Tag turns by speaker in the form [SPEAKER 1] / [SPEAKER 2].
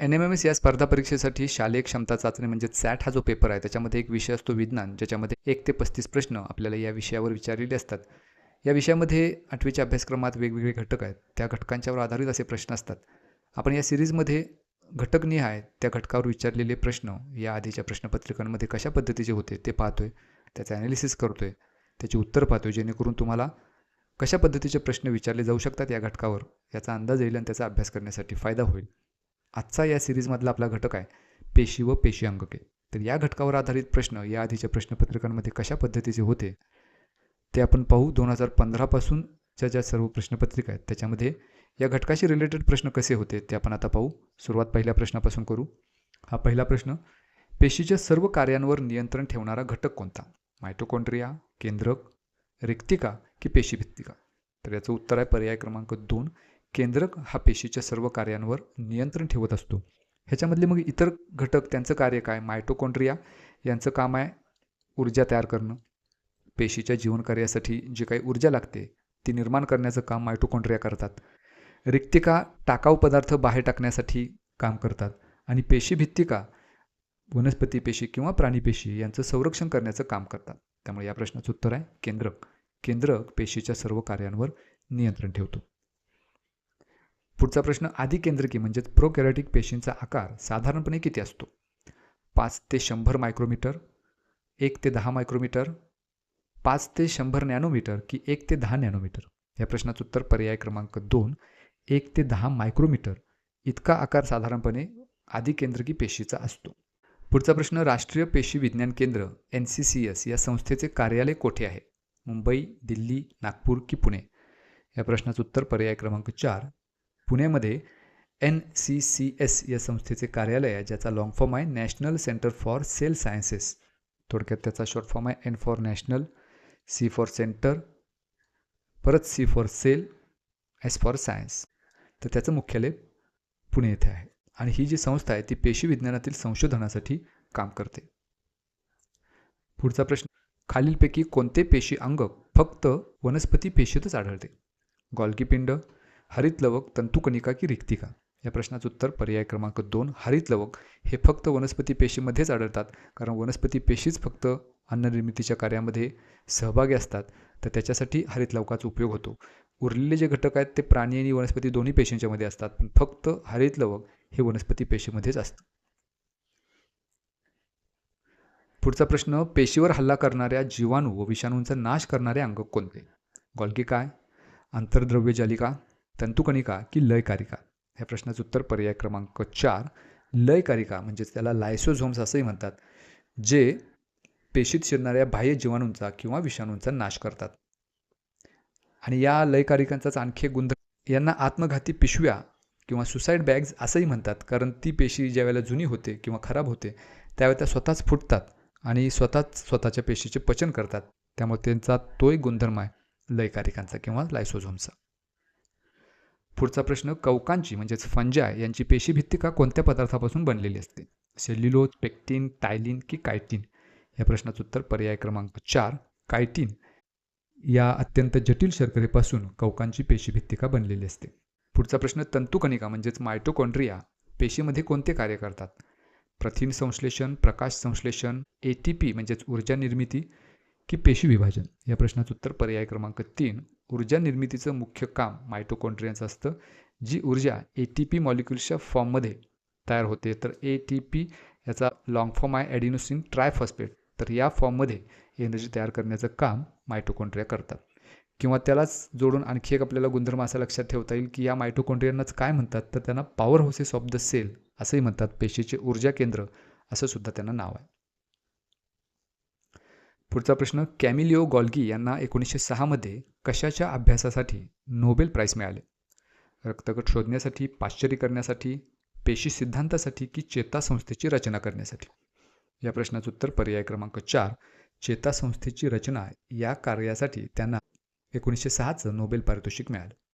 [SPEAKER 1] NMMS या स्पर्धा परीक्षेसाठी शालेय क्षमता चाचणी म्हणजे सॅट हा जो पेपर आहे त्याच्यामध्ये एक विषय असतो विज्ञान, ज्याच्यामध्ये 1 ते 35 प्रश्न आपल्याला या विषयावर विचारलेले असतात. या विषयामध्ये 8वीच्या अभ्यासक्रमात वेगवेगळे घटक आहेत. त्या घटकांच्यावर आधारित असे प्रश्न असतात. आपण या सिरीजमध्ये घटकनिहाय त्या घटकावर विचारलेले प्रश्न या आधीच्या प्रश्नपत्रिकांमध्ये कशा पद्धतीचे होते ते पाहतोय, त्याचं ॲनालिसिस करतोय, त्याची उत्तर पाहतोय, जेणेकरून तुम्हाला कशा पद्धतीचे प्रश्न विचारले जाऊ शकतात या घटकावर याचा अंदाज येईल आणि त्याचा अभ्यास करण्यासाठी फायदा होईल. आजचा या सिरीजमधला आपला घटक आहे पेशी व पेशी अंगके. तर या घटकावर आधारित प्रश्न या आधीच्या प्रश्नपत्रिकांमध्ये कशा पद्धतीचे होते ते आपण पाहू. 2015 पासूनच्या ज्या सर्व प्रश्नपत्रिका आहेत त्याच्यामध्ये या घटकाशी रिलेटेड प्रश्न कसे होते ते आपण आता पाहू. सुरुवात पहिल्या प्रश्नापासून करू. हा पहिला प्रश्न, पेशीच्या सर्व कार्यांवर नियंत्रण ठेवणारा घटक कोणता? मायटोकॉन्ड्रिया, केंद्रक, रिक्तिका की पेशीभित्तिका? तर याचं उत्तर आहे पर्याय क्रमांक 2. केंद्रक हा पेशीच्या सर्व कार्यांवर नियंत्रण ठेवत असतो. ह्याच्यामधले मग इतर घटक त्यांचं कार्य काय? मायटोकॉन्ड्रिया यांचं काम आहे ऊर्जा तयार करणं. पेशीच्या जीवनकार्यासाठी जी काही ऊर्जा लागते ती निर्माण करण्याचं काम मायटोकॉन्ड्रिया करतात. रिक्तिका टाकाऊ पदार्थ बाहेर टाकण्यासाठी काम करतात. आणि पेशीभित्तिका वनस्पती पेशी किंवा प्राणी पेशी यांचं संरक्षण करण्याचं काम करतात. त्यामुळे या प्रश्नाचं उत्तर आहे केंद्रक. केंद्रक पेशीच्या सर्व कार्यांवर नियंत्रण ठेवतो. पुढचा प्रश्न, आदिकेंद्रकी म्हणजेच प्रोकॅरियोटिक पेशींचा आकार साधारणपणे किती असतो? 5 ते 100 मायक्रोमीटर, 1 ते 10 मायक्रोमीटर, 5 ते 100 नॅनोमीटर की 1 ते 10 नॅनोमीटर? या प्रश्नाचं उत्तर पर्याय क्रमांक 2, 1 ते 10 मायक्रोमीटर इतका आकार साधारणपणे आदिकेंद्रकी पेशीचा असतो. पुढचा प्रश्न, राष्ट्रीय पेशी विज्ञान केंद्र NCCS या संस्थेचे कार्यालय कोठे आहे? मुंबई, दिल्ली, नागपूर की पुणे? या प्रश्नाचं उत्तर पर्याय क्रमांक 4, पुण्यामध्ये NCCS या संस्थेचे कार्यालय आहे, ज्याचा लॉंग फॉर्म आहे national centre for cell sciences. थोडक्यात त्याचा शॉर्ट फॉर्म आहे N for national, C for centre, परत C for cell, S for science. तर त्याचं मुख्यालय पुणे येथे आहे. आणि ही जी संस्था आहे ती पेशी विज्ञानातील संशोधनासाठी काम करते. पुढचा प्रश्न, खालीलपैकी कोणते पेशी अंग फक्त वनस्पती पेशीतच आढळते? गॉल्गी-पिंड, हरितलवक, तंतुकणिका की रिक्तिका? या प्रश्नाचं उत्तर पर्याय क्रमांक 2, हरितलवक हे फक्त वनस्पती पेशीमध्येच आढळतात. कारण वनस्पती पेशीच फक्त अन्ननिर्मितीच्या कार्यामध्ये सहभागी असतात, तर त्याच्यासाठी हरितलवकाचा उपयोग होतो. उरलेले जे घटक आहेत ते प्राणी आणि वनस्पती दोन्ही पेशींच्यामध्ये असतात, पण फक्त हरितलवक हे वनस्पती पेशीमध्येच असतं. पुढचा प्रश्न, पेशीवर हल्ला करणाऱ्या जीवाणू व विषाणूंचा नाश करणारे अंग कोणते? गॉल्गी काय, आंतरद्रव्य जालिका, तंतुकणिका की लयकारिका? या प्रश्नाचं उत्तर पर्याय क्रमांक 4, लयकारिका. म्हणजेच त्याला लायसोझोम्स असंही म्हणतात, जे पेशीत शिरणाऱ्या बाह्य जीवाणूंचा किंवा विषाणूंचा नाश करतात. आणि या लयकारिकांचाच आणखी एक गुणधर्म, यांना आत्मघाती पिशव्या किंवा सुसाईड बॅग्स असंही म्हणतात. कारण ती पेशी ज्यावेळेला जुनी होते किंवा खराब होते त्यावेळेला त्या स्वतःच फुटतात आणि स्वतःच्या पेशीचे पचन करतात. त्यामुळे त्यांचा तो एक गुणधर्म आहे लयकारिकांचा किंवा लायसोझोमचा. पुढचा प्रश्न, कवकांची म्हणजेच फंजाय यांची पेशीभित्तिका कोणत्या पदार्थापासून बनलेली असते? सेल्युलोज, पेक्टिन, टायलिन की कायटिन? या प्रश्नाचं उत्तर पर्याय क्रमांक 4, कायटिन. या अत्यंत जटिल शर्करेपासून कवकांची पेशीभित्तिका बनलेली असते. पुढचा प्रश्न, तंतुकणिका म्हणजेच मायटोकॉन्ड्रिया पेशीमध्ये कोणते कार्य करतात? प्रथिन संश्लेषण, प्रकाश संश्लेषण, ATP म्हणजेच ऊर्जा निर्मिती की पेशी विभाजन? या प्रश्नाचं उत्तर पर्याय क्रमांक 3, ऊर्जा निर्मितीचं मुख्य काम मायटोकॉन्ड्रियांचं असतं. जी ऊर्जा ATP मॉलिक्युल्सच्या फॉर्ममध्ये तयार होते. तर ATP याचा लॉंग फॉर्म आहे ॲडिनोसिन ट्रायफॉस्फेट. तर या फॉर्ममध्ये एनर्जी तयार करण्याचं काम मायटोकॉन्ड्रिया करतात. किंवा त्यालाच जोडून आणखी एक आपल्याला गुणधर्म असा लक्षात ठेवता येईल की या मायटोकॉन्ड्रियांनाच काय म्हणतात, तर त्यांना powerhouses of the cell असंही म्हणतात. पेशीचे ऊर्जा केंद्र असं सुद्धा त्यांना नाव आहे. पुढचा प्रश्न, कॅमिलिओ गॉल्गी यांना 1906 मध्ये कशाच्या अभ्यासासाठी नोबेल प्राइज मिळाले? रक्तगट शोधण्यासाठी, पाश्चरी करण्यासाठी, पेशी सिद्धांतासाठी की चेतासंस्थेची रचना करण्यासाठी? या प्रश्नाचं उत्तर पर्याय क्रमांक 4, चेतासंस्थेची रचना या कार्यासाठी त्यांना 1906चं नोबेल पारितोषिक मिळालं.